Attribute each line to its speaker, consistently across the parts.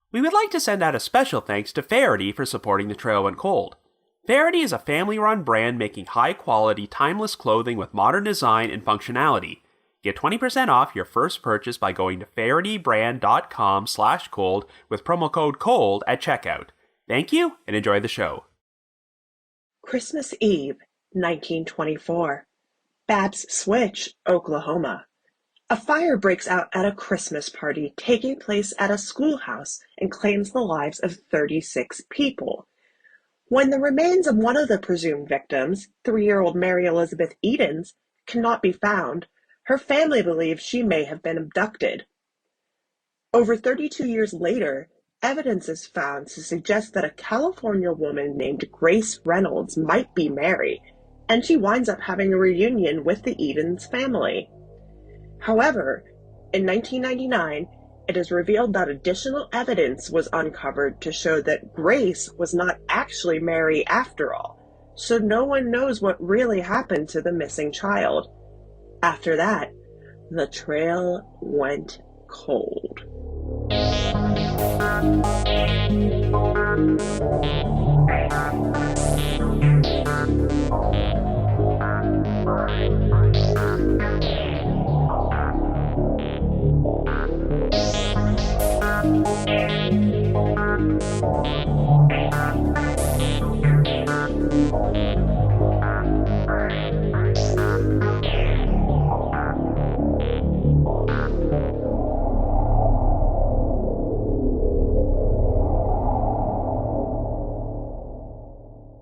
Speaker 1: We would like to send out a special thanks to Faraday for supporting The Trail Went Cold. Faraday is a family-run brand making high-quality, timeless clothing with modern design and functionality. Get 20% off your first purchase by going to faradaybrand.com/cold with promo code COLD at checkout. Thank you, and enjoy the show.
Speaker 2: Christmas Eve, 1924. Babbs Switch, Oklahoma. A fire breaks out at a Christmas party taking place at a schoolhouse and claims the lives of 36 people. When the remains of one of the presumed victims, 3-year-old Mary Elizabeth Edens, cannot be found, her family believes she may have been abducted. Over 32 years later, evidence is found to suggest that a California woman named Grace Reynolds might be Mary, and she winds up having a reunion with the Edens family. However, in 1999, it is revealed that additional evidence was uncovered to show that Grace was not actually Mary after all, so no one knows what really happened to the missing child. After that, the trail went cold.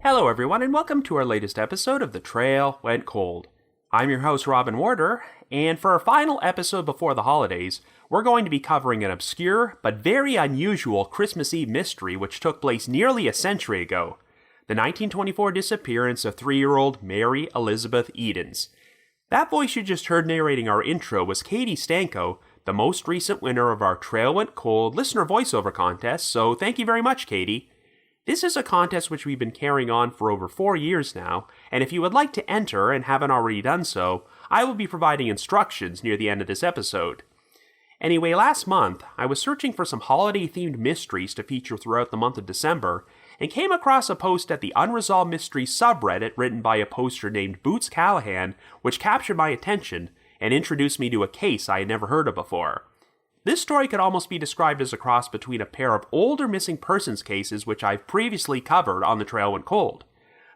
Speaker 1: Hello everyone, and welcome to our latest episode of The Trail Went Cold. I'm your host, Robin Warder, and for our final episode before the holidays, we're going to be covering an obscure but very unusual Christmas Eve mystery which took place nearly a century ago, the 1924 disappearance of 3-year-old Mary Elizabeth Edens. That voice you just heard narrating our intro was Katie Stanko, the most recent winner of our Trail Went Cold listener voiceover contest, so thank you very much, Katie. This is a contest which we've been carrying on for over 4 years now, and if you would like to enter and haven't already done so, I will be providing instructions near the end of this episode. Anyway, last month, I was searching for some holiday-themed mysteries to feature throughout the month of December, and came across a post at the Unresolved Mysteries subreddit written by a poster named Boots Callahan, which captured my attention and introduced me to a case I had never heard of before. This story could almost be described as a cross between a pair of older missing persons cases which I've previously covered on The Trail Went Cold,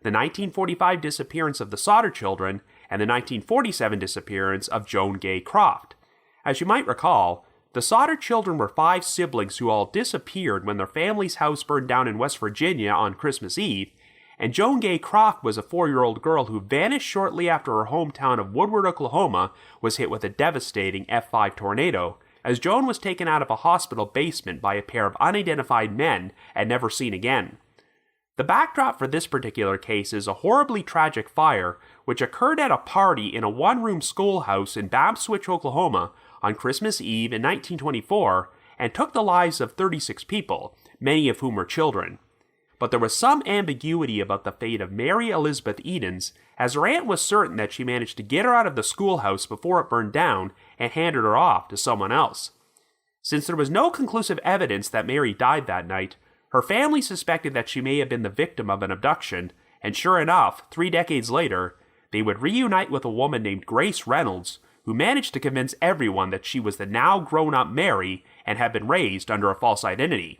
Speaker 1: the 1945 disappearance of the Sodder children and the 1947 disappearance of Joan Gay Croft. As you might recall, the Sodder children were 5 siblings who all disappeared when their family's house burned down in West Virginia on Christmas Eve, and Joan Gay Croft was a 4-year-old girl who vanished shortly after her hometown of Woodward, Oklahoma was hit with a devastating F5 tornado, as Joan was taken out of a hospital basement by a pair of unidentified men and never seen again. The backdrop for this particular case is a horribly tragic fire which occurred at a party in a one-room schoolhouse in Babbs Switch, Oklahoma on Christmas Eve in 1924 and took the lives of 36 people, many of whom were children. But there was some ambiguity about the fate of Mary Elizabeth Edens, as her aunt was certain that she managed to get her out of the schoolhouse before it burned down and handed her off to someone else. Since there was no conclusive evidence that Mary died that night, her family suspected that she may have been the victim of an abduction, and sure enough, 3 decades later, they would reunite with a woman named Grace Reynolds, who managed to convince everyone that she was the now grown-up Mary and had been raised under a false identity.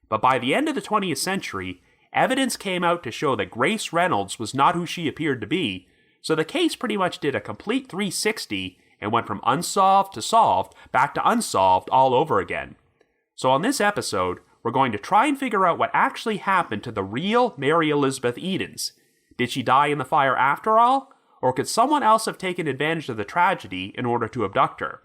Speaker 1: But by the end of the 20th century, evidence came out to show that Grace Reynolds was not who she appeared to be, so the case pretty much did a complete 360 and went from unsolved to solved back to unsolved all over again. So on this episode, we're going to try and figure out what actually happened to the real Mary Elizabeth Edens. Did she die in the fire after all? Or could someone else have taken advantage of the tragedy in order to abduct her?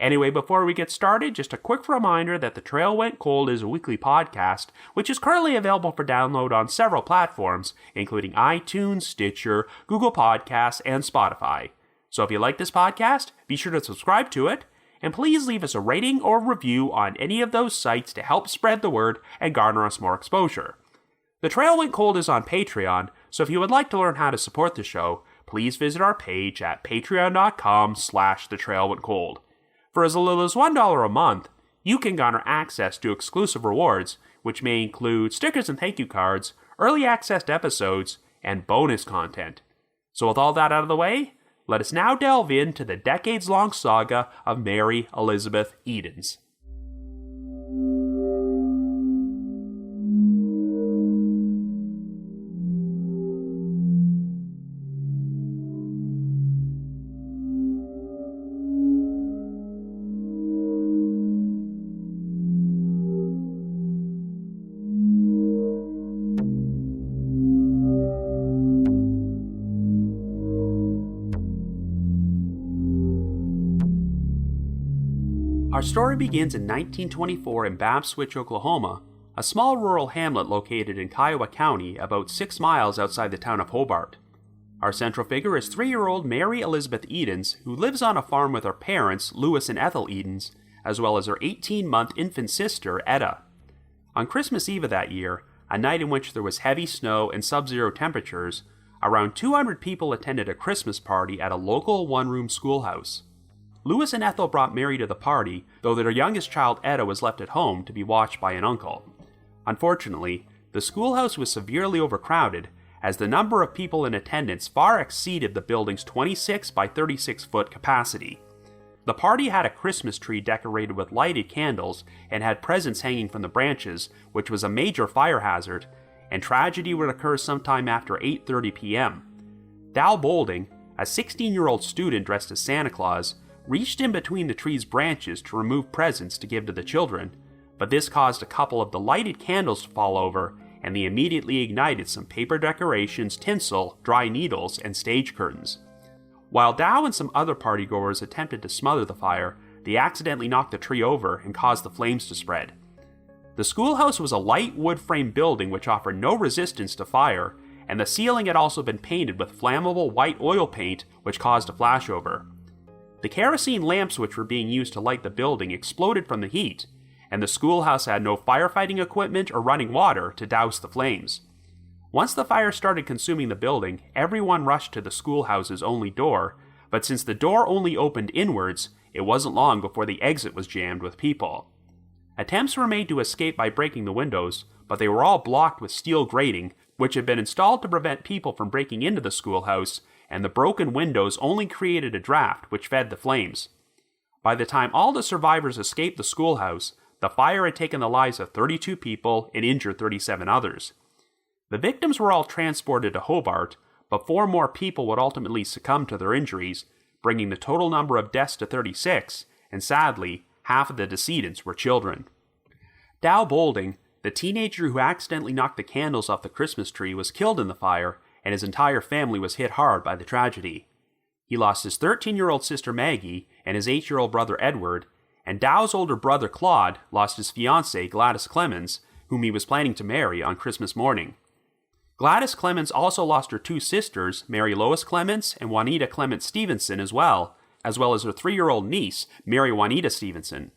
Speaker 1: Anyway, before we get started, just a quick reminder that The Trail Went Cold is a weekly podcast, which is currently available for download on several platforms, including iTunes, Stitcher, Google Podcasts, and Spotify. So if you like this podcast, be sure to subscribe to it, and please leave us a rating or review on any of those sites to help spread the word and garner us more exposure. The Trail Went Cold is on Patreon, so if you would like to learn how to support the show, please visit our page at patreon.com/thetrailwentcold. For as little as $1 a month, you can garner access to exclusive rewards, which may include stickers and thank you cards, early access to episodes, and bonus content. So with all that out of the way, let us now delve into the decades-long saga of Mary Elizabeth Edens. Our story begins in 1924 in Babbs Switch, Oklahoma, a small rural hamlet located in Kiowa County about 6 miles outside the town of Hobart. Our central figure is 3-year-old Mary Elizabeth Edens, who lives on a farm with her parents, Louis and Ethel Edens, as well as her 18-month infant sister, Etta. On Christmas Eve of that year, a night in which there was heavy snow and sub-zero temperatures, around 200 people attended a Christmas party at a local one-room schoolhouse. Louis and Ethel brought Mary to the party, though their youngest child Etta was left at home to be watched by an uncle. Unfortunately, the schoolhouse was severely overcrowded, as the number of people in attendance far exceeded the building's 26 by 36 foot capacity. The party had a Christmas tree decorated with lighted candles and had presents hanging from the branches, which was a major fire hazard, and tragedy would occur sometime after 8:30 p.m. Dow Bolding, a 16-year-old student dressed as Santa Claus, reached in between the tree's branches to remove presents to give to the children, but this caused a couple of the lighted candles to fall over, and they immediately ignited some paper decorations, tinsel, dry needles, and stage curtains. While Dow and some other partygoers attempted to smother the fire, they accidentally knocked the tree over and caused the flames to spread. The schoolhouse was a light wood frame building which offered no resistance to fire, and the ceiling had also been painted with flammable white oil paint which caused a flashover. The kerosene lamps which were being used to light the building exploded from the heat, and the schoolhouse had no firefighting equipment or running water to douse the flames. Once the fire started consuming the building, everyone rushed to the schoolhouse's only door, but since the door only opened inwards, it wasn't long before the exit was jammed with people. Attempts were made to escape by breaking the windows, but they were all blocked with steel grating, which had been installed to prevent people from breaking into the schoolhouse, and the broken windows only created a draft which fed the flames. By the time all the survivors escaped the schoolhouse, the fire had taken the lives of 32 people and injured 37 others. The victims were all transported to Hobart, but 4 more people would ultimately succumb to their injuries, bringing the total number of deaths to 36, and sadly, half of the decedents were children. Dow Bolding, the teenager who accidentally knocked the candles off the Christmas tree, was killed in the fire, and his entire family was hit hard by the tragedy. He lost his 13-year-old sister Maggie and his 8-year-old brother Edward, and Dow's older brother Claude lost his fiancée Gladys Clemens, whom he was planning to marry on Christmas morning. Gladys Clemens also lost her 2 sisters, Mary Lois Clemens and Juanita Clement Stevenson as well as her 3-year-old niece, Mary Juanita Stevenson.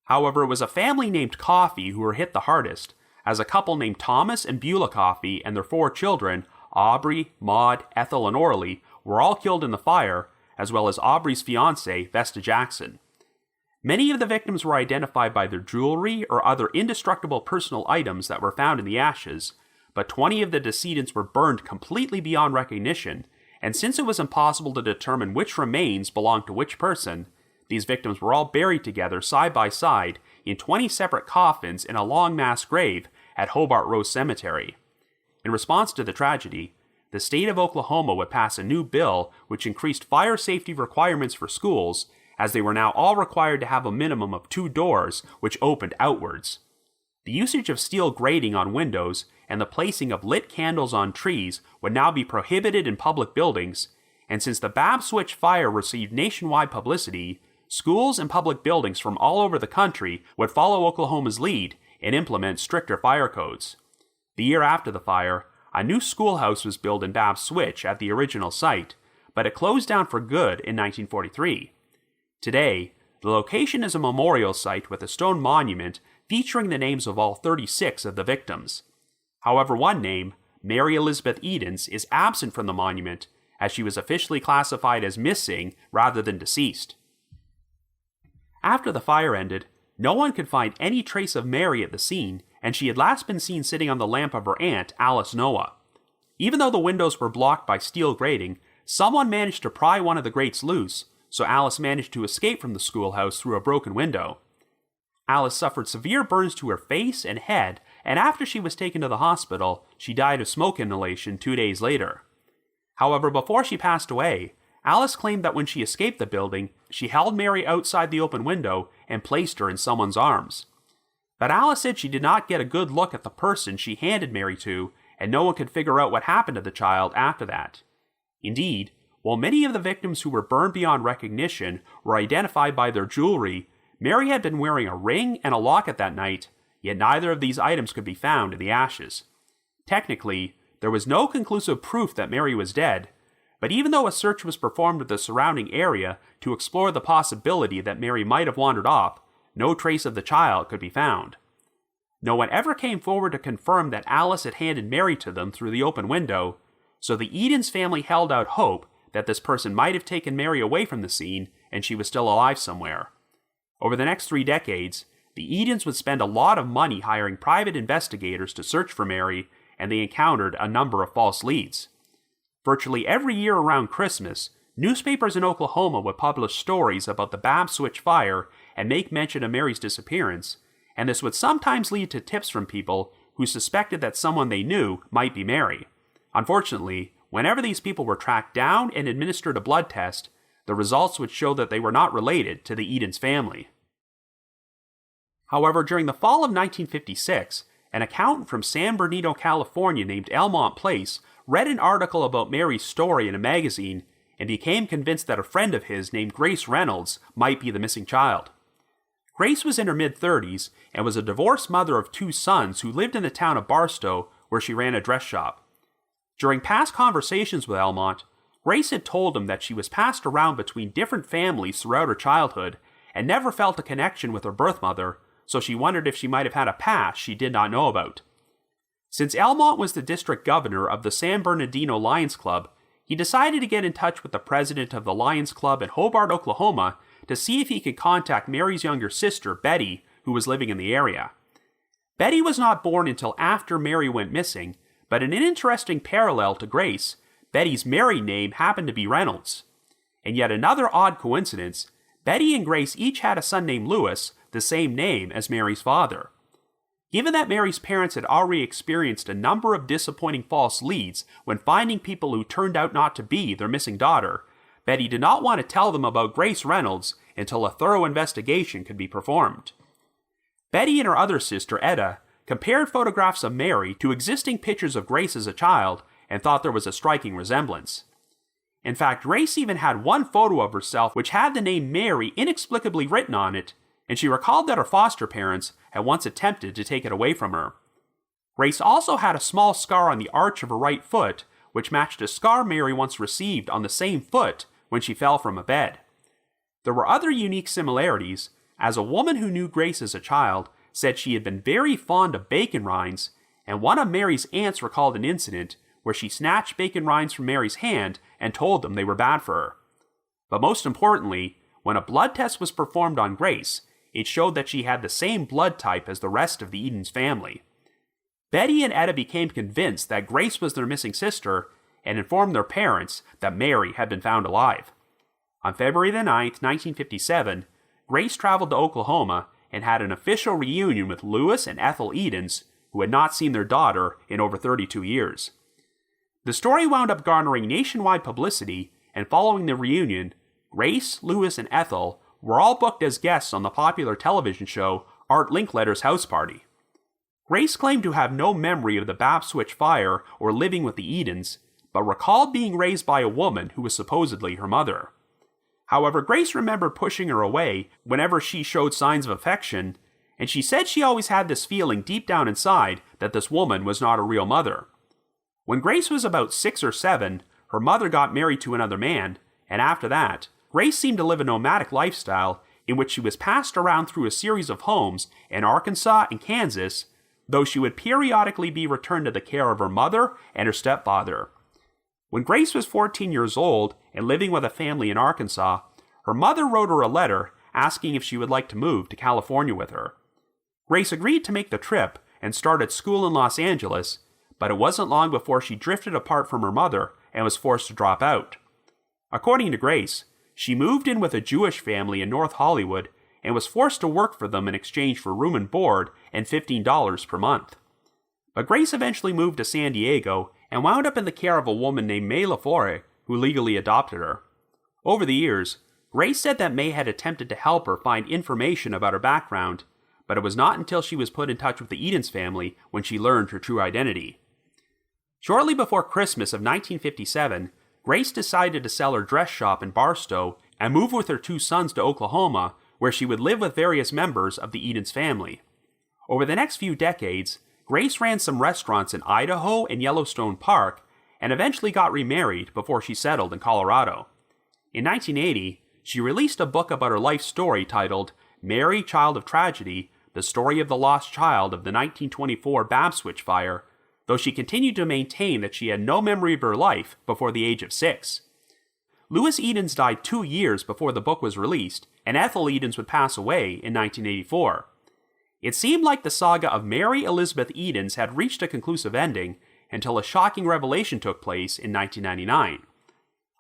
Speaker 1: However, it was a family named Coffey who were hit the hardest, as a couple named Thomas and Beulah Coffey and their 4 children, Aubrey, Maud, Ethel, and Orly, were all killed in the fire, as well as Aubrey's fiancée, Vesta Jackson. Many of the victims were identified by their jewelry or other indestructible personal items that were found in the ashes, but 20 of the decedents were burned completely beyond recognition, and since it was impossible to determine which remains belonged to which person, these victims were all buried together side by side in 20 separate coffins in a long mass grave at Hobart Rose Cemetery. In response to the tragedy, the state of Oklahoma would pass a new bill which increased fire safety requirements for schools, as they were now all required to have a minimum of 2 doors which opened outwards. The usage of steel grating on windows and the placing of lit candles on trees would now be prohibited in public buildings, and since the Babbs Switch fire received nationwide publicity, schools and public buildings from all over the country would follow Oklahoma's lead and implement stricter fire codes. The year after the fire, a new schoolhouse was built in Babbs Switch at the original site, but it closed down for good in 1943. Today, the location is a memorial site with a stone monument featuring the names of all 36 of the victims. However, one name, Mary Elizabeth Edens, is absent from the monument, as she was officially classified as missing rather than deceased. After the fire ended, no one could find any trace of Mary at the scene, and she had last been seen sitting on the lamp of her aunt, Alice Noah. Even though the windows were blocked by steel grating, someone managed to pry one of the grates loose, so Alice managed to escape from the schoolhouse through a broken window. Alice suffered severe burns to her face and head, and after she was taken to the hospital, she died of smoke inhalation 2 days later. However, before she passed away, Alice claimed that when she escaped the building, she held Mary outside the open window and placed her in someone's arms. But Alice said she did not get a good look at the person she handed Mary to, and no one could figure out what happened to the child after that. Indeed, while many of the victims who were burned beyond recognition were identified by their jewelry, Mary had been wearing a ring and a locket that night, yet neither of these items could be found in the ashes. Technically, there was no conclusive proof that Mary was dead, but even though a search was performed of the surrounding area to explore the possibility that Mary might have wandered off, no trace of the child could be found. No one ever came forward to confirm that Alice had handed Mary to them through the open window, so the Edens family held out hope that this person might have taken Mary away from the scene and she was still alive somewhere. Over the next 3 decades, the Edens would spend a lot of money hiring private investigators to search for Mary, and they encountered a number of false leads. Virtually every year around Christmas, newspapers in Oklahoma would publish stories about the Babbs Switch fire and make mention of Mary's disappearance, and this would sometimes lead to tips from people who suspected that someone they knew might be Mary. Unfortunately, whenever these people were tracked down and administered a blood test, the results would show that they were not related to the Edens family. However, during the fall of 1956, an accountant from San Bernardino, California named Elmont Place read an article about Mary's story in a magazine and became convinced that a friend of his named Grace Reynolds might be the missing child. Grace was in her mid-30s and was a divorced mother of 2 sons who lived in the town of Barstow, where she ran a dress shop. During past conversations with Elmont, Grace had told him that she was passed around between different families throughout her childhood and never felt a connection with her birth mother, so she wondered if she might have had a past she did not know about. Since Elmont was the district governor of the San Bernardino Lions Club, he decided to get in touch with the president of the Lions Club in Hobart, Oklahoma, to see if he could contact Mary's younger sister, Betty, who was living in the area. Betty was not born until after Mary went missing, but in an interesting parallel to Grace, Betty's married name happened to be Reynolds. And yet another odd coincidence, Betty and Grace each had a son named Lewis, the same name as Mary's father. Given that Mary's parents had already experienced a number of disappointing false leads when finding people who turned out not to be their missing daughter, Betty did not want to tell them about Grace Reynolds until a thorough investigation could be performed. Betty and her other sister, Etta, compared photographs of Mary to existing pictures of Grace as a child and thought there was a striking resemblance. In fact, Grace even had one photo of herself which had the name Mary inexplicably written on it, and she recalled that her foster parents had once attempted to take it away from her. Grace also had a small scar on the arch of her right foot, which matched a scar Mary once received on the same foot when she fell from a bed. There were other unique similarities, as a woman who knew Grace as a child said she had been very fond of bacon rinds, and one of Mary's aunts recalled an incident where she snatched bacon rinds from Mary's hand and told them they were bad for her. But most importantly, when a blood test was performed on Grace, it showed that she had the same blood type as the rest of the Edens family. Betty and Etta became convinced that Grace was their missing sister and informed their parents that Mary had been found alive. On February the 9th, 1957, Grace traveled to Oklahoma and had an official reunion with Lewis and Ethel Edens, who had not seen their daughter in over 32 years. The story wound up garnering nationwide publicity, and following the reunion, Grace, Lewis, and Ethel were all booked as guests on the popular television show Art Linkletter's House Party. Grace claimed to have no memory of the Babbs Switch fire or living with the Edens, but recalled being raised by a woman who was supposedly her mother. However, Grace remembered pushing her away whenever she showed signs of affection, and she said she always had this feeling deep down inside that this woman was not a real mother. When Grace was about 6 or 7, her mother got married to another man, and after that, Grace seemed to live a nomadic lifestyle in which she was passed around through a series of homes in Arkansas and Kansas, though she would periodically be returned to the care of her mother and her stepfather. When Grace was 14 years old and living with a family in Arkansas, her mother wrote her a letter asking if she would like to move to California with her. Grace agreed to make the trip and started school in Los Angeles, but it wasn't long before she drifted apart from her mother and was forced to drop out. According to Grace, she moved in with a Jewish family in North Hollywood and was forced to work for them in exchange for room and board and $15 per month. But Grace eventually moved to San Diego and wound up in the care of a woman named May LaFore, who legally adopted her. Over the years, Grace said that May had attempted to help her find information about her background, but it was not until she was put in touch with the Edens family when she learned her true identity. Shortly before Christmas of 1957, Grace decided to sell her dress shop in Barstow and move with her 2 sons to Oklahoma, where she would live with various members of the Edens family. Over the next few decades, Grace ran some restaurants in Idaho and Yellowstone Park, and eventually got remarried before she settled in Colorado. In 1980, she released a book about her life story titled Mary, Child of Tragedy, The Story of the Lost Child of the 1924 Babbs Switch Fire, though she continued to maintain that she had no memory of her life before the age of 6. Louis Edens died 2 years before the book was released, and Ethel Edens would pass away in 1984. It seemed like the saga of Mary Elizabeth Edens had reached a conclusive ending until a shocking revelation took place in 1999.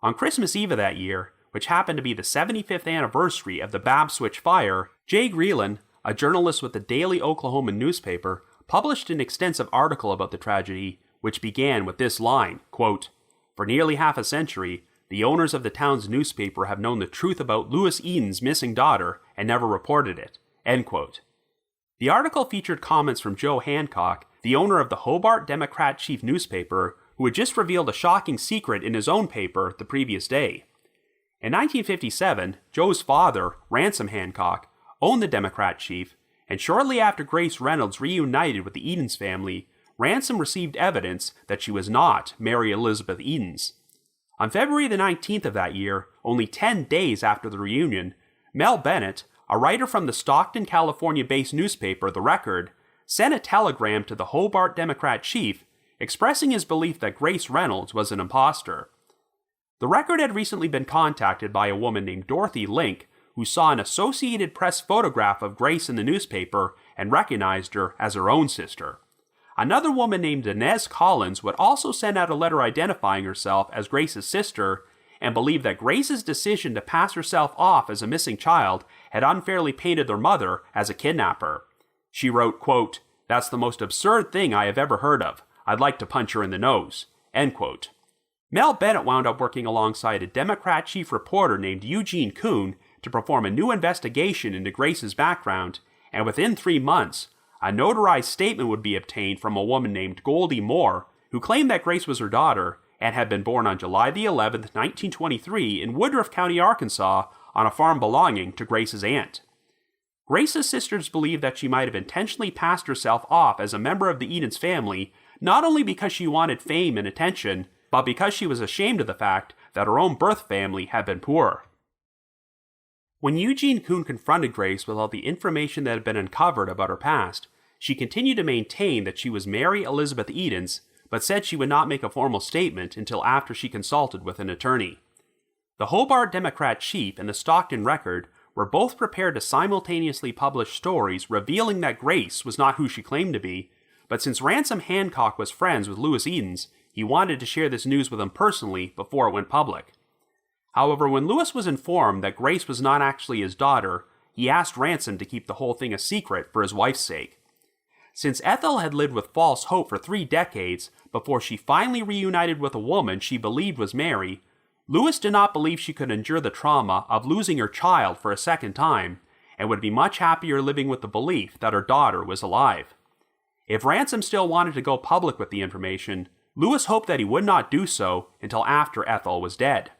Speaker 1: On Christmas Eve of that year, which happened to be the 75th anniversary of the Babbs Switch Fire, Jay Greeland, a journalist with the Daily Oklahoman newspaper, published an extensive article about the tragedy, which began with this line, quote, "For nearly half a century, the owners of the town's newspaper have known the truth about Louis Edens' missing daughter and never reported it," end quote. The article featured comments from Joe Hancock, the owner of the Hobart Democrat Chief newspaper, who had just revealed a shocking secret in his own paper the previous day. In 1957, Joe's father, Ransom Hancock, owned the Democrat Chief, and shortly after Grace Reynolds reunited with the Edens family, Ransom received evidence that she was not Mary Elizabeth Edens. On February the 19th of that year, only 10 days after the reunion, Mel Bennett, a writer from the Stockton, California-based newspaper The Record, sent a telegram to the Hobart Democrat Chief expressing his belief that Grace Reynolds was an imposter. The Record had recently been contacted by a woman named Dorothy Link, who saw an Associated Press photograph of Grace in the newspaper and recognized her as her own sister. Another woman named Inez Collins would also send out a letter identifying herself as Grace's sister and believed that Grace's decision to pass herself off as a missing child had unfairly painted their mother as a kidnapper. She wrote, quote, "That's the most absurd thing I have ever heard of. I'd like to punch her in the nose," end quote. Mel Bennett wound up working alongside a Democrat chief reporter named Eugene Kuhn to perform a new investigation into Grace's background, and within 3 months, a notarized statement would be obtained from a woman named Goldie Moore, who claimed that Grace was her daughter and had been born on July the 11th, 1923 in Woodruff County, Arkansas, on a farm belonging to Grace's aunt. Grace's sisters believed that she might have intentionally passed herself off as a member of the Edens family, not only because she wanted fame and attention, but because she was ashamed of the fact that her own birth family had been poor. When Eugene Kuhn confronted Grace with all the information that had been uncovered about her past, she continued to maintain that she was Mary Elizabeth Edens, but said she would not make a formal statement until after she consulted with an attorney. The Hobart Democrat Chief and the Stockton Record were both prepared to simultaneously publish stories revealing that Grace was not who she claimed to be, but since Ransom Hancock was friends with Louis Edens, he wanted to share this news with him personally before it went public. However, when Louis was informed that Grace was not actually his daughter, he asked Ransom to keep the whole thing a secret for his wife's sake. Since Ethel had lived with false hope for 3 decades before she finally reunited with a woman she believed was Mary, Louis did not believe she could endure the trauma of losing her child for a second time, and would be much happier living with the belief that her daughter was alive. If Ransom still wanted to go public with the information, Louis hoped that he would not do so until after Ethel was dead.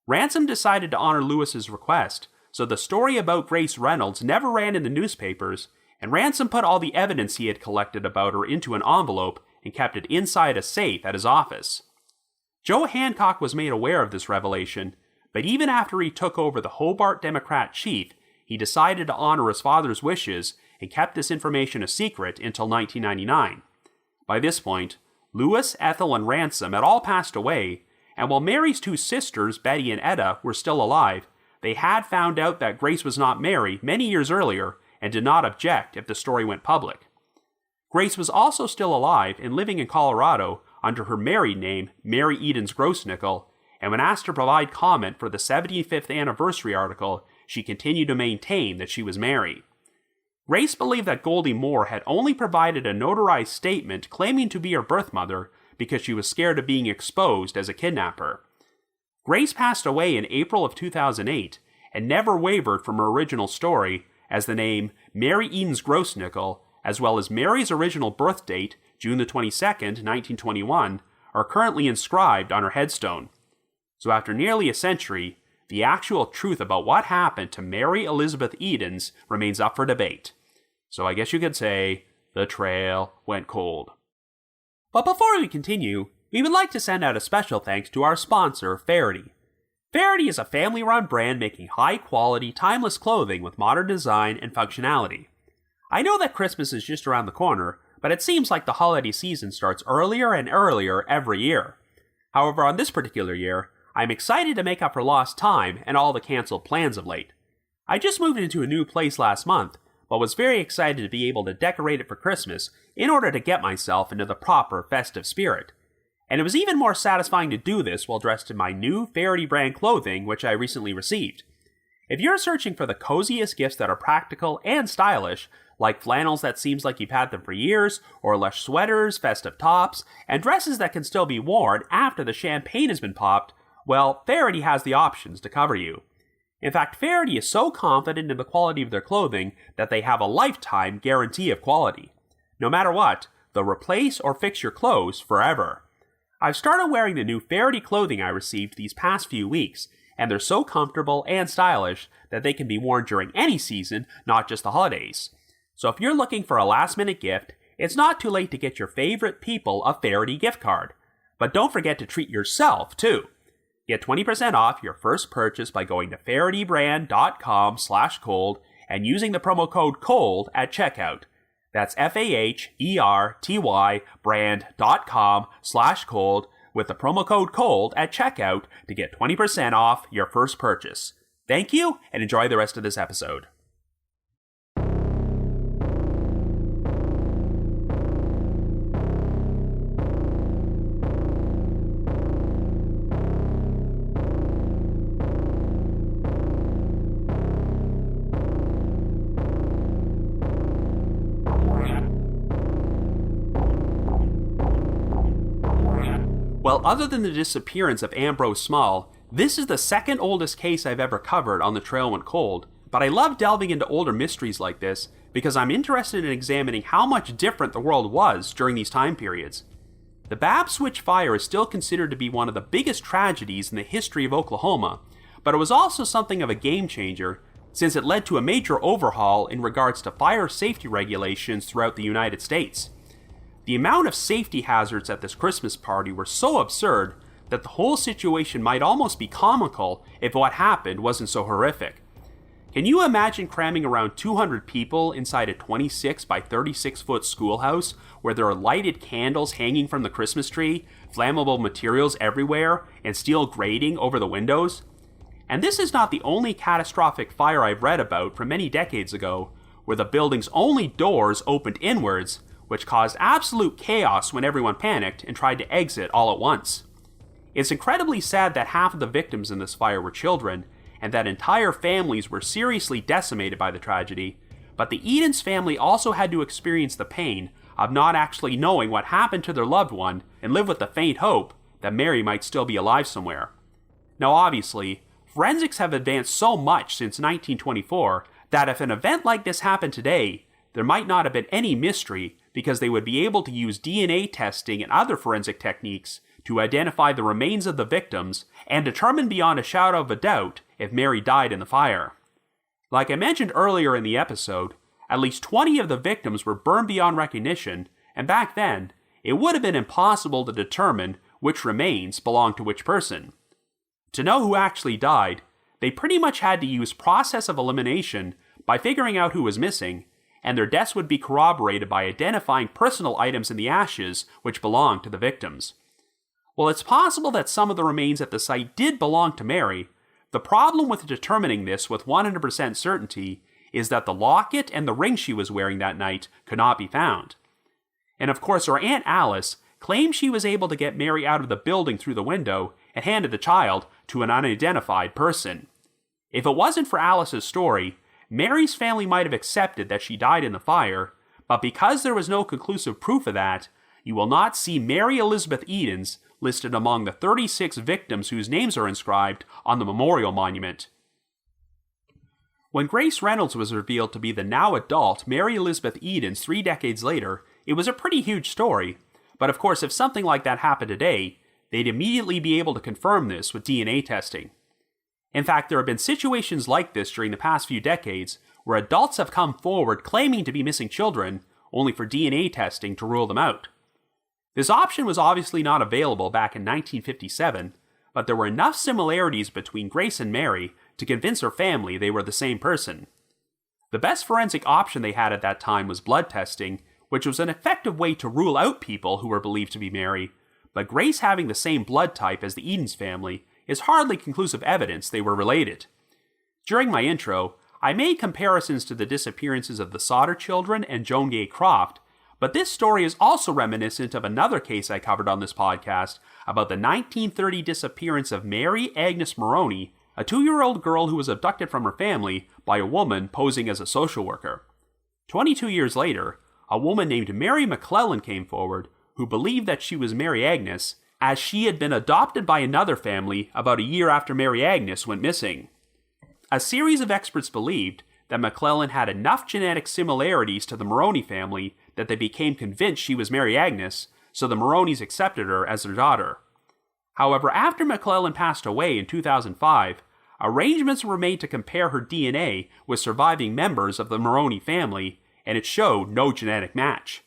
Speaker 1: Ransom decided to honor Louis's request, so the story about Grace Reynolds never ran in the newspapers, and Ransom put all the evidence he had collected about her into an envelope and kept it inside a safe at his office. Joe Hancock was made aware of this revelation, but even after he took over the Hobart Democrat Chief, he decided to honor his father's wishes and kept this information a secret until 1999. By this point, Louis, Ethel, and Ransom had all passed away, and while Mary's 2 sisters, Betty and Etta, were still alive, they had found out that Grace was not Mary many years earlier and did not object if the story went public. Grace was also still alive and living in Colorado under her married name, Mary Edens Grossnickel, and when asked to provide comment for the 75th anniversary article, she continued to maintain that she was Mary. Grace believed that Goldie Moore had only provided a notarized statement claiming to be her birth mother because she was scared of being exposed as a kidnapper. Grace passed away in April of 2008 and never wavered from her original story, as the name Mary Edens Grossnickel, as well as Mary's original birth date, June the 22nd, 1921, are currently inscribed on her headstone. So after nearly a century, the actual truth about what happened to Mary Elizabeth Edens remains up for debate. So I guess you could say, the trail went cold. But before we continue, we would like to send out a special thanks to our sponsor, Faherty. Faherty is a family-run brand making high-quality, timeless clothing with modern design and functionality. I know that Christmas is just around the corner, but it seems like the holiday season starts earlier and earlier every year. However, on this particular year, I'm excited to make up for lost time and all the canceled plans of late. I just moved into a new place last month, but was very excited to be able to decorate it for Christmas in order to get myself into the proper festive spirit. And it was even more satisfying to do this while dressed in my new Faherty brand clothing, which I recently received. If you're searching for the coziest gifts that are practical and stylish, like flannels that seems like you've had them for years, or lush sweaters, festive tops, and dresses that can still be worn after the champagne has been popped, well, Faherty has the options to cover you. In fact, Faherty is so confident in the quality of their clothing that they have a lifetime guarantee of quality. No matter what, they'll replace or fix your clothes forever. I've started wearing the new Faherty clothing I received these past few weeks, and they're so comfortable and stylish that they can be worn during any season, not just the holidays. So if you're looking for a last-minute gift, it's not too late to get your favorite people a Faherty gift card. But don't forget to treat yourself, too. Get 20% off your first purchase by going to fahertybrand.com/cold and using the promo code COLD at checkout. That's FAHERTY brand.com/cold with the promo code COLD at checkout to get 20% off your first purchase. Thank you, and enjoy the rest of this episode. Well, other than the disappearance of Ambrose Small, this is the second oldest case I've ever covered on The Trail Went Cold, but I love delving into older mysteries like this because I'm interested in examining how much different the world was during these time periods. The Babbs Switch fire is still considered to be one of the biggest tragedies in the history of Oklahoma, but it was also something of a game changer since it led to a major overhaul in regards to fire safety regulations throughout the United States. The amount of safety hazards at this Christmas party were so absurd that the whole situation might almost be comical if what happened wasn't so horrific. Can you imagine cramming around 200 people inside a 26 by 36 foot schoolhouse where there are lighted candles hanging from the Christmas tree, flammable materials everywhere, and steel grating over the windows? And this is not the only catastrophic fire I've read about from many decades ago, where the building's only doors opened inwards, which caused absolute chaos when everyone panicked and tried to exit all at once. It's incredibly sad that half of the victims in this fire were children, and that entire families were seriously decimated by the tragedy, but the Edens family also had to experience the pain of not actually knowing what happened to their loved one and live with the faint hope that Mary might still be alive somewhere. Now obviously, forensics have advanced so much since 1924 that if an event like this happened today, there might not have been any mystery because they would be able to use DNA testing and other forensic techniques to identify the remains of the victims and determine beyond a shadow of a doubt if Mary died in the fire. Like I mentioned earlier in the episode, at least 20 of the victims were burned beyond recognition, and back then, it would have been impossible to determine which remains belonged to which person. To know who actually died, they pretty much had to use process of elimination by figuring out who was missing, and their deaths would be corroborated by identifying personal items in the ashes which belonged to the victims. Well, it's possible that some of the remains at the site did belong to Mary, The problem with determining this with 100% certainty is that the locket and the ring she was wearing that night could not be found. And of course, her Aunt Alice claimed she was able to get Mary out of the building through the window and handed the child to an unidentified person. If it wasn't for Alice's story, Mary's family might have accepted that she died in the fire, but because there was no conclusive proof of that, you will not see Mary Elizabeth Edens listed among the 36 victims whose names are inscribed on the memorial monument. When Grace Reynolds was revealed to be the now adult Mary Elizabeth Edens 3 decades later, it was a pretty huge story. But of course, if something like that happened today, they'd immediately be able to confirm this with DNA testing. In fact, there have been situations like this during the past few decades where adults have come forward claiming to be missing children, only for DNA testing to rule them out. This option was obviously not available back in 1957, but there were enough similarities between Grace and Mary to convince her family they were the same person. The best forensic option they had at that time was blood testing, which was an effective way to rule out people who were believed to be Mary, but Grace having the same blood type as the Edens family is hardly conclusive evidence they were related. During my intro, I made comparisons to the disappearances of the Sodder children and Joan Gay Croft, but this story is also reminiscent of another case I covered on this podcast about the 1930 disappearance of Mary Agnes Maroney, a 2-year-old girl who was abducted from her family by a woman posing as a social worker. 22 years later, a woman named Mary McClellan came forward who believed that she was Mary Agnes, as she had been adopted by another family about a year after Mary Agnes went missing. A series of experts believed that McClellan had enough genetic similarities to the Maroney family that they became convinced she was Mary Agnes, so the Maroneys accepted her as their daughter. However, after McClellan passed away in 2005, arrangements were made to compare her DNA with surviving members of the Maroney family, and it showed no genetic match.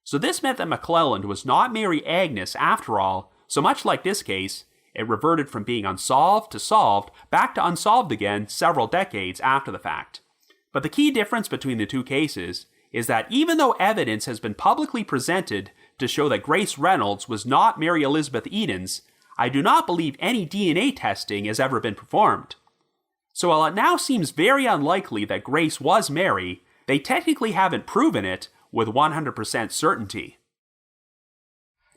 Speaker 1: So this meant that McClellan was not Mary Agnes after all, so much like this case, it reverted from being unsolved to solved, back to unsolved again several decades after the fact. But the key difference between the two cases is that even though evidence has been publicly presented to show that Grace Reynolds was not Mary Elizabeth Edens, I do not believe any DNA testing has ever been performed. So while it now seems very unlikely that Grace was Mary, they technically haven't proven it with 100% certainty.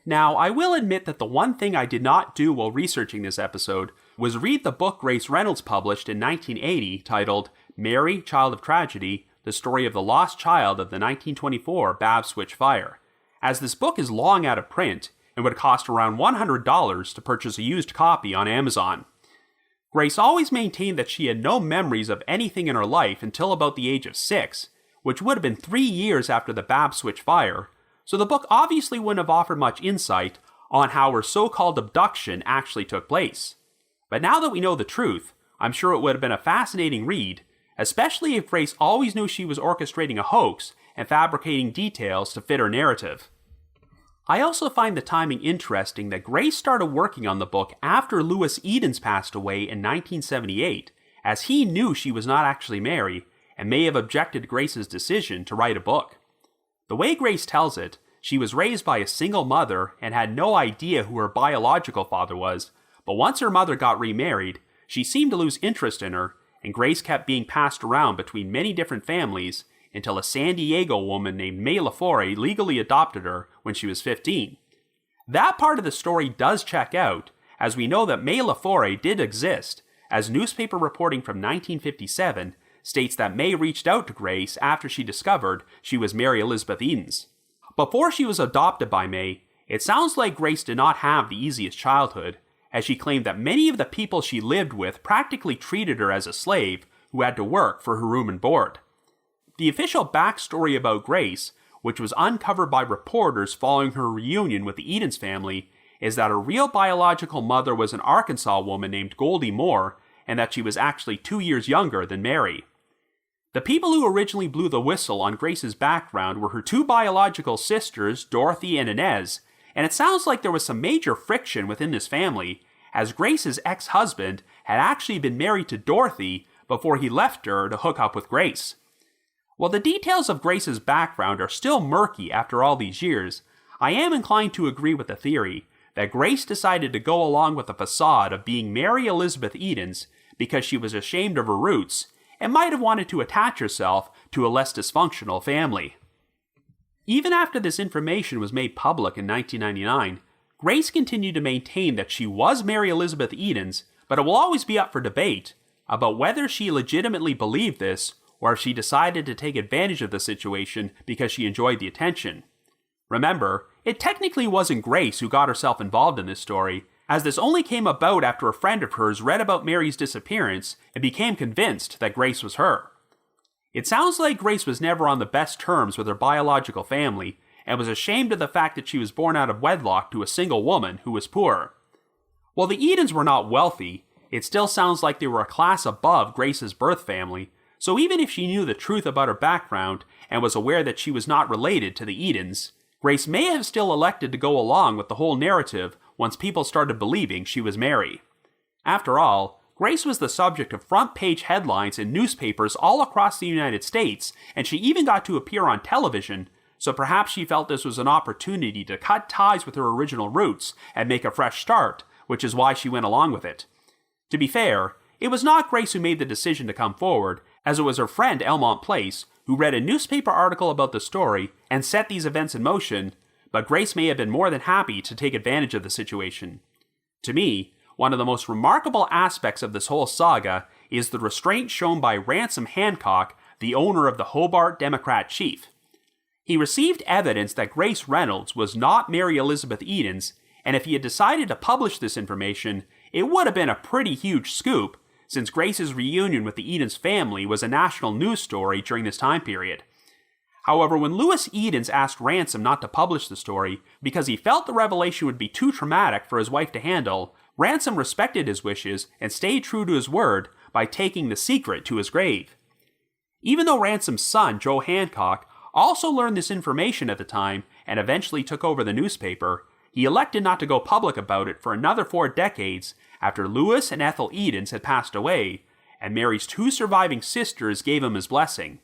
Speaker 1: Now, I will admit that the one thing I did not do while researching this episode was read the book Grace Reynolds published in 1980 titled Mary, Child of Tragedy, The Story of the Lost Child of the 1924 Babbs Switch Fire, as this book is long out of print and would cost around $100 to purchase a used copy on Amazon. Grace always maintained that she had no memories of anything in her life until about the age of 6, which would have been 3 years after the Babbs Switch Fire, so the book obviously wouldn't have offered much insight on how her so-called abduction actually took place. But now that we know the truth, I'm sure it would have been a fascinating read, especially if Grace always knew she was orchestrating a hoax and fabricating details to fit her narrative. I also find the timing interesting that Grace started working on the book after Louis Edens passed away in 1978, as he knew she was not actually Mary and may have objected to Grace's decision to write a book. The way Grace tells it, she was raised by a single mother and had no idea who her biological father was, but once her mother got remarried, she seemed to lose interest in her, and Grace kept being passed around between many different families until a San Diego woman named May LaForre legally adopted her when she was 15. That part of the story does check out, as we know that May LaForre did exist, as newspaper reporting from 1957 states that May reached out to Grace after she discovered she was Mary Elizabeth Edens. Before she was adopted by May, it sounds like Grace did not have the easiest childhood, as she claimed that many of the people she lived with practically treated her as a slave who had to work for her room and board. The official backstory about Grace, which was uncovered by reporters following her reunion with the Edens family, is that her real biological mother was an Arkansas woman named Goldie Moore, and that she was actually 2 years younger than Mary. The people who originally blew the whistle on Grace's background were her 2 biological sisters, Dorothy and Inez, and it sounds like there was some major friction within this family, as Grace's ex-husband had actually been married to Dorothy before he left her to hook up with Grace. While the details of Grace's background are still murky after all these years, I am inclined to agree with the theory that Grace decided to go along with the facade of being Mary Elizabeth Edens because she was ashamed of her roots and might have wanted to attach herself to a less dysfunctional family. Even after this information was made public in 1999, Grace continued to maintain that she was Mary Elizabeth Edens, but it will always be up for debate about whether she legitimately believed this or if she decided to take advantage of the situation because she enjoyed the attention. Remember, it technically wasn't Grace who got herself involved in this story, as this only came about after a friend of hers read about Mary's disappearance and became convinced that Grace was her. It sounds like Grace was never on the best terms with her biological family and was ashamed of the fact that she was born out of wedlock to a single woman who was poor. While the Edens were not wealthy, it still sounds like they were a class above Grace's birth family, so even if she knew the truth about her background and was aware that she was not related to the Edens, Grace may have still elected to go along with the whole narrative once people started believing she was Mary. After all, Grace was the subject of front-page headlines in newspapers all across the United States, and she even got to appear on television, so perhaps she felt this was an opportunity to cut ties with her original roots and make a fresh start, which is why she went along with it. To be fair, it was not Grace who made the decision to come forward, as it was her friend Elmont Place who read a newspaper article about the story and set these events in motion, but Grace may have been more than happy to take advantage of the situation. To me, one of the most remarkable aspects of this whole saga is the restraint shown by Ransom Hancock, the owner of the Hobart Democrat Chief. He received evidence that Grace Reynolds was not Mary Elizabeth Edens, and if he had decided to publish this information, it would have been a pretty huge scoop, since Grace's reunion with the Edens family was a national news story during this time period. However, when Louis Edens asked Ransom not to publish the story because he felt the revelation would be too traumatic for his wife to handle, Ransom respected his wishes and stayed true to his word by taking the secret to his grave. Even though Ransom's son, Joe Hancock, also learned this information at the time and eventually took over the newspaper, he elected not to go public about it for another 4 decades after Louis and Ethel Edens had passed away, and Mary's 2 surviving sisters gave him his blessing.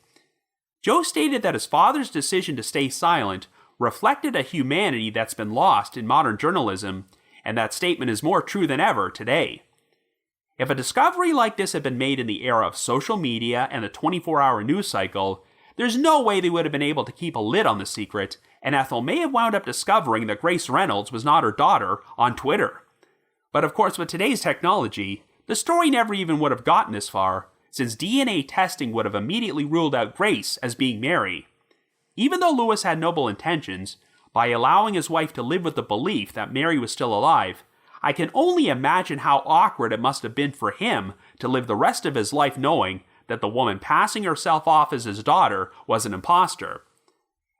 Speaker 1: Joe stated that his father's decision to stay silent reflected a humanity that's been lost in modern journalism, and that statement is more true than ever today. If a discovery like this had been made in the era of social media and the 24-hour news cycle, there's no way they would have been able to keep a lid on the secret, and Ethel may have wound up discovering that Grace Reynolds was not her daughter on Twitter. But of course, with today's technology, the story never even would have gotten this far, since DNA testing would have immediately ruled out Grace as being Mary. Even though Louis had noble intentions, by allowing his wife to live with the belief that Mary was still alive, I can only imagine how awkward it must have been for him to live the rest of his life knowing that the woman passing herself off as his daughter was an imposter.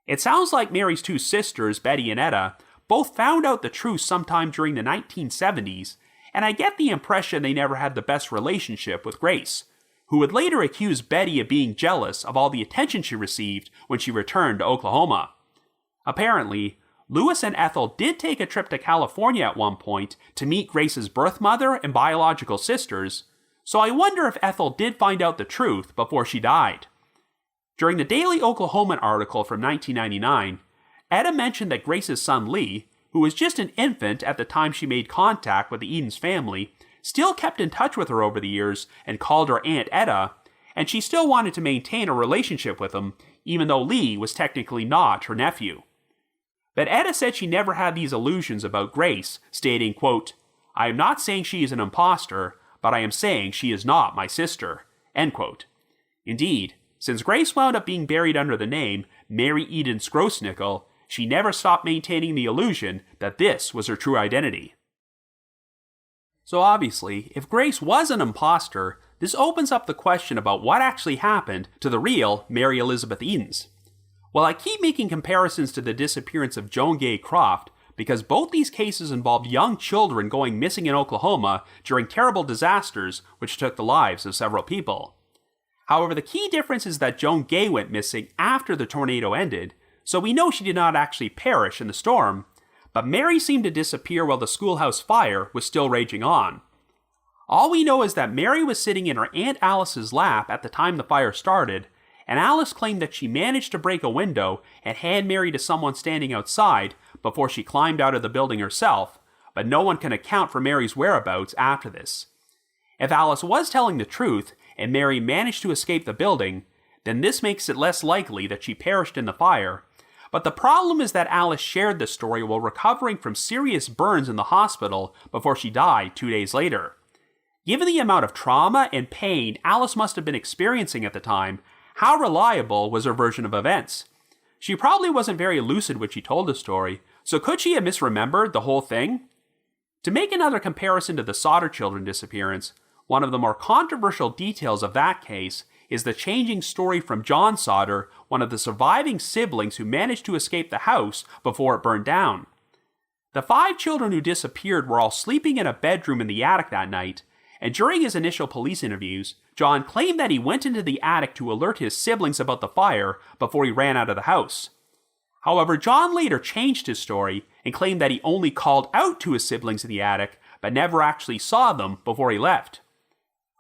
Speaker 1: It sounds like Mary's 2 sisters, Betty and Etta, both found out the truth sometime during the 1970s, and I get the impression they never had the best relationship with Grace, who would later accuse Betty of being jealous of all the attention she received when she returned to Oklahoma. Apparently, Louis and Ethel did take a trip to California at one point to meet Grace's birth mother and biological sisters, so I wonder if Ethel did find out the truth before she died. During the Daily Oklahoman article from 1999, Etta mentioned that Grace's son Lee, who was just an infant at the time she made contact with the Edens family, still kept in touch with her over the years and called her Aunt Etta, and she still wanted to maintain a relationship with him, even though Lee was technically not her nephew. But Etta said she never had these illusions about Grace, stating, quote, "I am not saying she is an imposter, but I am saying she is not my sister," end quote. Indeed, since Grace wound up being buried under the name Mary Edens Grossnickel, she never stopped maintaining the illusion that this was her true identity. So obviously, if Grace was an imposter, this opens up the question about what actually happened to the real Mary Elizabeth Edens. While I keep making comparisons to the disappearance of Joan Gay Croft, because both these cases involved young children going missing in Oklahoma during terrible disasters which took the lives of several people. However, the key difference is that Joan Gay went missing after the tornado ended, so we know she did not actually perish in the storm, but Mary seemed to disappear while the schoolhouse fire was still raging on. All we know is that Mary was sitting in her Aunt Alice's lap at the time the fire started, and Alice claimed that she managed to break a window and hand Mary to someone standing outside before she climbed out of the building herself, but no one can account for Mary's whereabouts after this. If Alice was telling the truth and Mary managed to escape the building, then this makes it less likely that she perished in the fire. But the problem is that Alice shared this story while recovering from serious burns in the hospital before she died 2 days later. Given the amount of trauma and pain Alice must have been experiencing at the time, how reliable was her version of events? She probably wasn't very lucid when she told the story, so could she have misremembered the whole thing? To make another comparison to the Sodder children disappearance, one of the more controversial details of that case is the changing story from John Sodder, one of the surviving siblings who managed to escape the house before it burned down. The 5 children who disappeared were all sleeping in a bedroom in the attic that night, and during his initial police interviews, John claimed that he went into the attic to alert his siblings about the fire before he ran out of the house. However, John later changed his story and claimed that he only called out to his siblings in the attic, but never actually saw them before he left.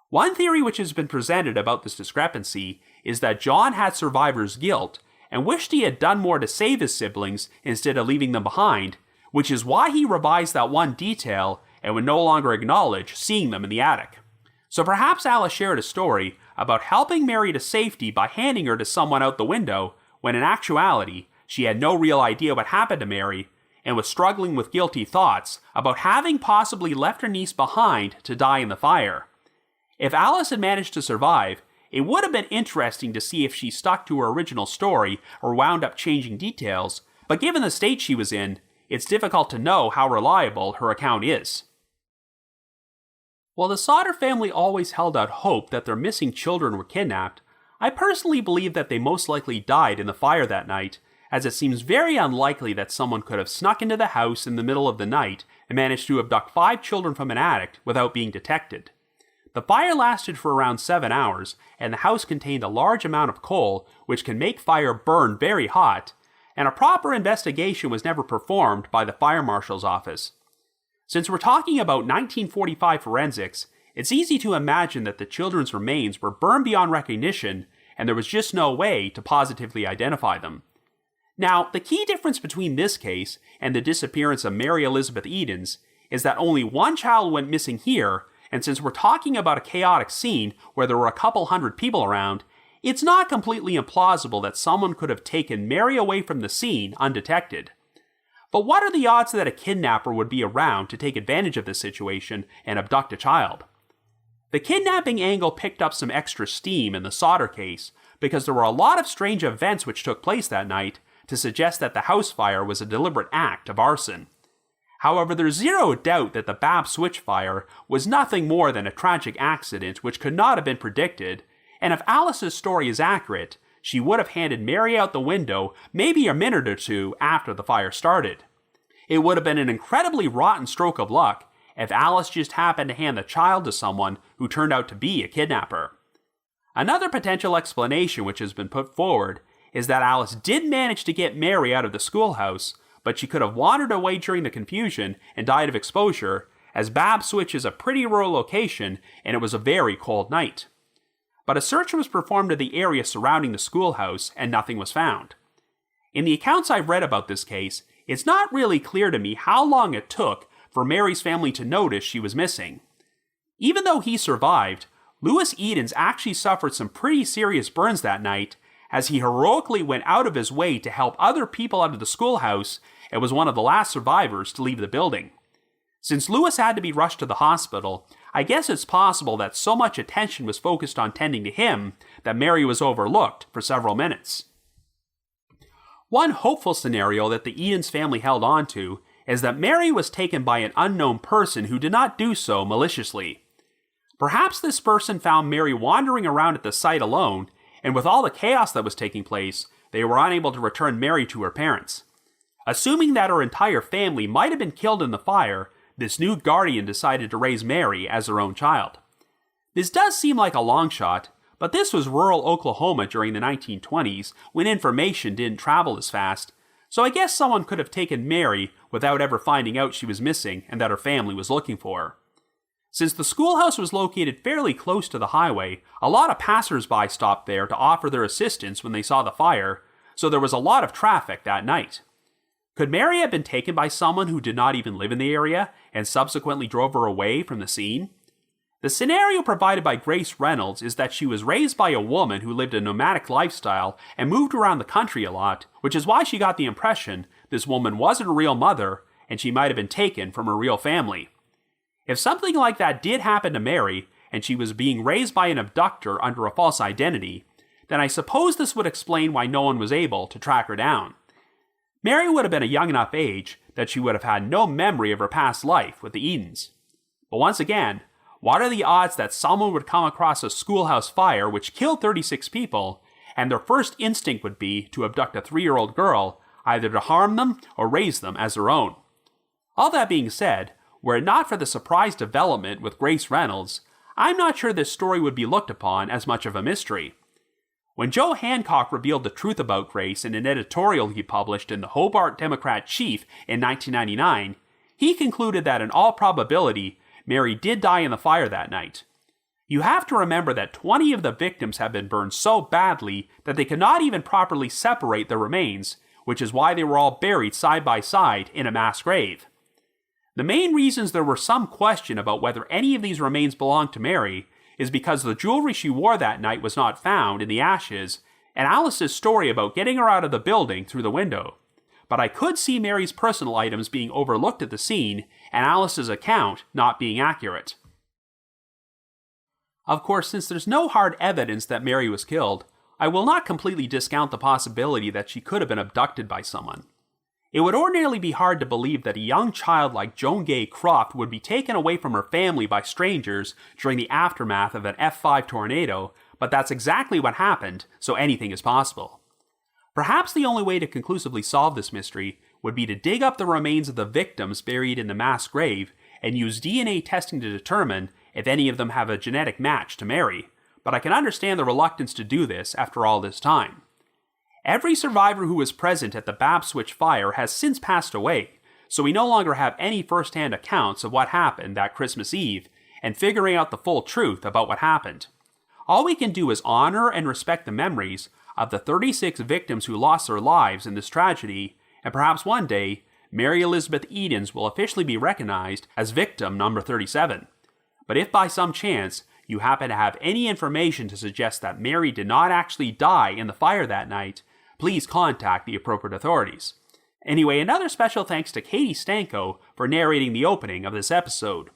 Speaker 1: One theory which has been presented about this discrepancy is that John had survivor's guilt and wished he had done more to save his siblings instead of leaving them behind, which is why he revised that one detail and would no longer acknowledge seeing them in the attic. So perhaps Alice shared a story about helping Mary to safety by handing her to someone out the window, when in actuality, she had no real idea what happened to Mary and was struggling with guilty thoughts about having possibly left her niece behind to die in the fire. If Alice had managed to survive, it would have been interesting to see if she stuck to her original story or wound up changing details, but given the state she was in, it's difficult to know how reliable her account is. While the Sodder family always held out hope that their missing children were kidnapped, I personally believe that they most likely died in the fire that night, as it seems very unlikely that someone could have snuck into the house in the middle of the night and managed to abduct 5 children from an attic without being detected. The fire lasted for around 7 hours, and the house contained a large amount of coal, which can make fire burn very hot, and a proper investigation was never performed by the fire marshal's office. Since we're talking about 1945 forensics, it's easy to imagine that the children's remains were burned beyond recognition, and there was just no way to positively identify them. Now, the key difference between this case and the disappearance of Mary Elizabeth Edens is that only one child went missing here, and since we're talking about a chaotic scene where there were a couple hundred people around, it's not completely implausible that someone could have taken Mary away from the scene undetected. But what are the odds that a kidnapper would be around to take advantage of this situation and abduct a child? The kidnapping angle picked up some extra steam in the Sodder case because there were a lot of strange events which took place that night to suggest that the house fire was a deliberate act of arson. However, there's zero doubt that the Babbs Switch fire was nothing more than a tragic accident which could not have been predicted, and if Alice's story is accurate, she would have handed Mary out the window maybe a minute or two after the fire started. It would have been an incredibly rotten stroke of luck if Alice just happened to hand the child to someone who turned out to be a kidnapper. Another potential explanation which has been put forward is that Alice did manage to get Mary out of the schoolhouse, but she could have wandered away during the confusion and died of exposure, as Babbs Switch is a pretty rural location and it was a very cold night. But a search was performed of the area surrounding the schoolhouse and nothing was found. In the accounts I've read about this case, it's not really clear to me how long it took for Mary's family to notice she was missing. Even though he survived, Louis Edens actually suffered some pretty serious burns that night, as he heroically went out of his way to help other people out of the schoolhouse and was one of the last survivors to leave the building. Since Louis had to be rushed to the hospital, I guess it's possible that so much attention was focused on tending to him that Mary was overlooked for several minutes. One hopeful scenario that the Edens family held on to is that Mary was taken by an unknown person who did not do so maliciously. Perhaps this person found Mary wandering around at the site alone, and with all the chaos that was taking place, they were unable to return Mary to her parents. Assuming that her entire family might have been killed in the fire, this new guardian decided to raise Mary as her own child. This does seem like a long shot, but this was rural Oklahoma during the 1920s when information didn't travel as fast, so I guess someone could have taken Mary without ever finding out she was missing and that her family was looking for her. Since the schoolhouse was located fairly close to the highway, a lot of passers-by stopped there to offer their assistance when they saw the fire, so there was a lot of traffic that night. Could Mary have been taken by someone who did not even live in the area and subsequently drove her away from the scene? The scenario provided by Grace Reynolds is that she was raised by a woman who lived a nomadic lifestyle and moved around the country a lot, which is why she got the impression this woman wasn't a real mother and she might have been taken from a real family. If something like that did happen to Mary, and she was being raised by an abductor under a false identity, then I suppose this would explain why no one was able to track her down. Mary would have been a young enough age that she would have had no memory of her past life with the Edens. But once again, what are the odds that someone would come across a schoolhouse fire which killed 36 people, and their first instinct would be to abduct a 3-year-old girl, either to harm them or raise them as their own? All that being said, were it not for the surprise development with Grace Reynolds, I'm not sure this story would be looked upon as much of a mystery. When Joe Hancock revealed the truth about Grace in an editorial he published in the Hobart Democrat Chief in 1999, he concluded that in all probability, Mary did die in the fire that night. You have to remember that 20 of the victims have been burned so badly that they could not even properly separate their remains, which is why they were all buried side by side in a mass grave. The main reasons there were some question about whether any of these remains belonged to Mary is because the jewelry she wore that night was not found in the ashes, and Alice's story about getting her out of the building through the window. But I could see Mary's personal items being overlooked at the scene, and Alice's account not being accurate. Of course, since there's no hard evidence that Mary was killed, I will not completely discount the possibility that she could have been abducted by someone. It would ordinarily be hard to believe that a young child like Joan Gay Croft would be taken away from her family by strangers during the aftermath of an F5 tornado, but that's exactly what happened, so anything is possible. Perhaps the only way to conclusively solve this mystery would be to dig up the remains of the victims buried in the mass grave and use DNA testing to determine if any of them have a genetic match to Mary, but I can understand the reluctance to do this after all this time. Every survivor who was present at the Babbs Switch fire has since passed away, so we no longer have any first-hand accounts of what happened that Christmas Eve and figuring out the full truth about what happened. All we can do is honor and respect the memories of the 36 victims who lost their lives in this tragedy, and perhaps one day, Mary Elizabeth Edens will officially be recognized as victim number 37. But if by some chance you happen to have any information to suggest that Mary did not actually die in the fire that night, please contact the appropriate authorities. Anyway, another special thanks to Katie Stanko for narrating the opening of this episode.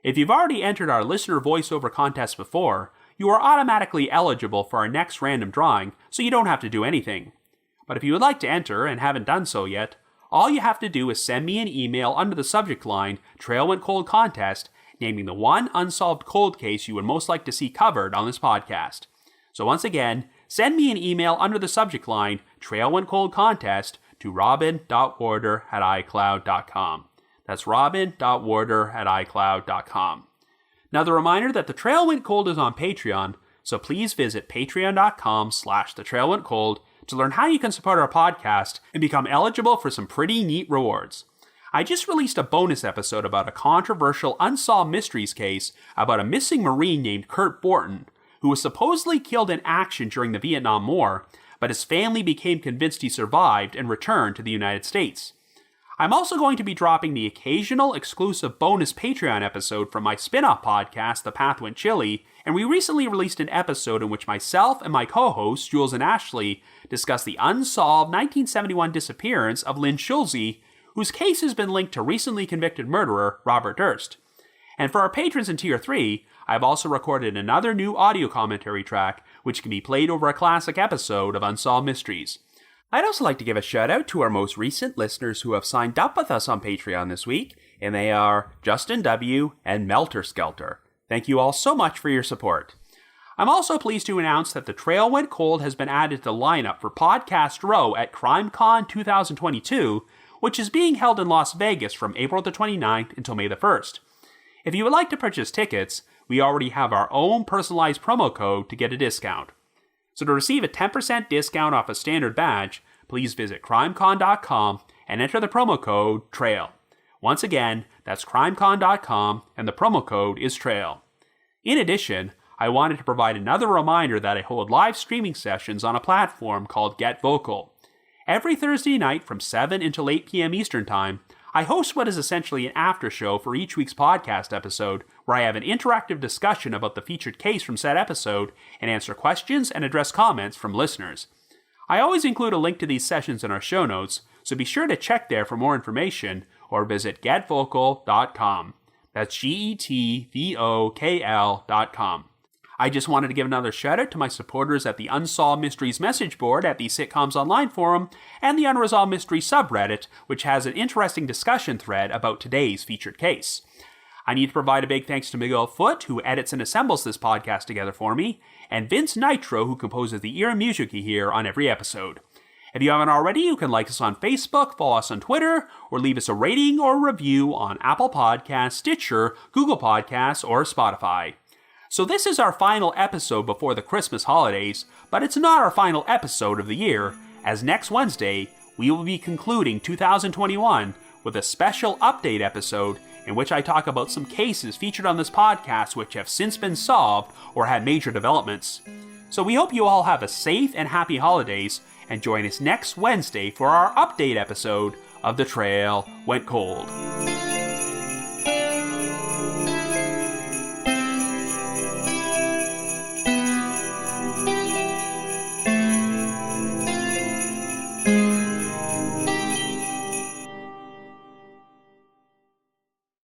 Speaker 1: If you've already entered our listener voiceover contest before, you are automatically eligible for our next random drawing, so you don't have to do anything. But if you would like to enter and haven't done so yet, all you have to do is send me an email under the subject line Trail Went Cold Contest, naming the one unsolved cold case you would most like to see covered on this podcast. So once again, send me an email under the subject line Trail Went Cold Contest to robin.warder@icloud.com. That's robin.warder@icloud.com. Now the reminder that The Trail Went Cold is on Patreon, so please visit patreon.com/thetrailwentcold to learn how you can support our podcast and become eligible for some pretty neat rewards. I just released a bonus episode about a controversial unsolved mysteries case about a missing Marine named Kurt Borton, who was supposedly killed in action during the Vietnam War, but his family became convinced he survived and returned to the United States. I'm also going to be dropping the occasional exclusive bonus Patreon episode from my spin-off podcast, The Path Went Chilly, and we recently released an episode in which myself and my co-hosts, Jules and Ashley, discuss the unsolved 1971 disappearance of Lynn Schulze, whose case has been linked to recently convicted murderer Robert Durst. And for our patrons in Tier 3, I've also recorded another new audio commentary track, which can be played over a classic episode of Unsolved Mysteries. I'd also like to give a shout out to our most recent listeners who have signed up with us on Patreon this week, and they are Justin W. and Melter Skelter. Thank you all so much for your support. I'm also pleased to announce that The Trail Went Cold has been added to the lineup for Podcast Row at CrimeCon 2022, which is being held in Las Vegas from April the 29th until May the 1st. If you would like to purchase tickets, we already have our own personalized promo code to get a discount. So to receive a 10% discount off a standard badge, please visit crimecon.com and enter the promo code TRAIL. Once again, that's crimecon.com and the promo code is TRAIL. In addition, I wanted to provide another reminder that I hold live streaming sessions on a platform called Get Vocal. Every Thursday night from 7 until 8 p.m. Eastern Time, I host what is essentially an after show for each week's podcast episode, where I have an interactive discussion about the featured case from said episode and answer questions and address comments from listeners. I always include a link to these sessions in our show notes, so be sure to check there for more information or visit getvocal.com. That's GETVOKL.com. I just wanted to give another shout out to my supporters at the Unsolved Mysteries message board at the Sitcoms Online forum and the Unresolved Mysteries subreddit, which has an interesting discussion thread about today's featured case. I need to provide a big thanks to Miguel Foote, who edits and assembles this podcast together for me, and Vince Nitro, who composes the ear music you hear on every episode. If you haven't already, you can like us on Facebook, follow us on Twitter, or leave us a rating or review on Apple Podcasts, Stitcher, Google Podcasts, or Spotify. So this is our final episode before the Christmas holidays, but it's not our final episode of the year, as next Wednesday, we will be concluding 2021 with a special update episode in which I talk about some cases featured on this podcast which have since been solved or had major developments. So we hope you all have a safe and happy holidays, and join us next Wednesday for our update episode of The Trail Went Cold.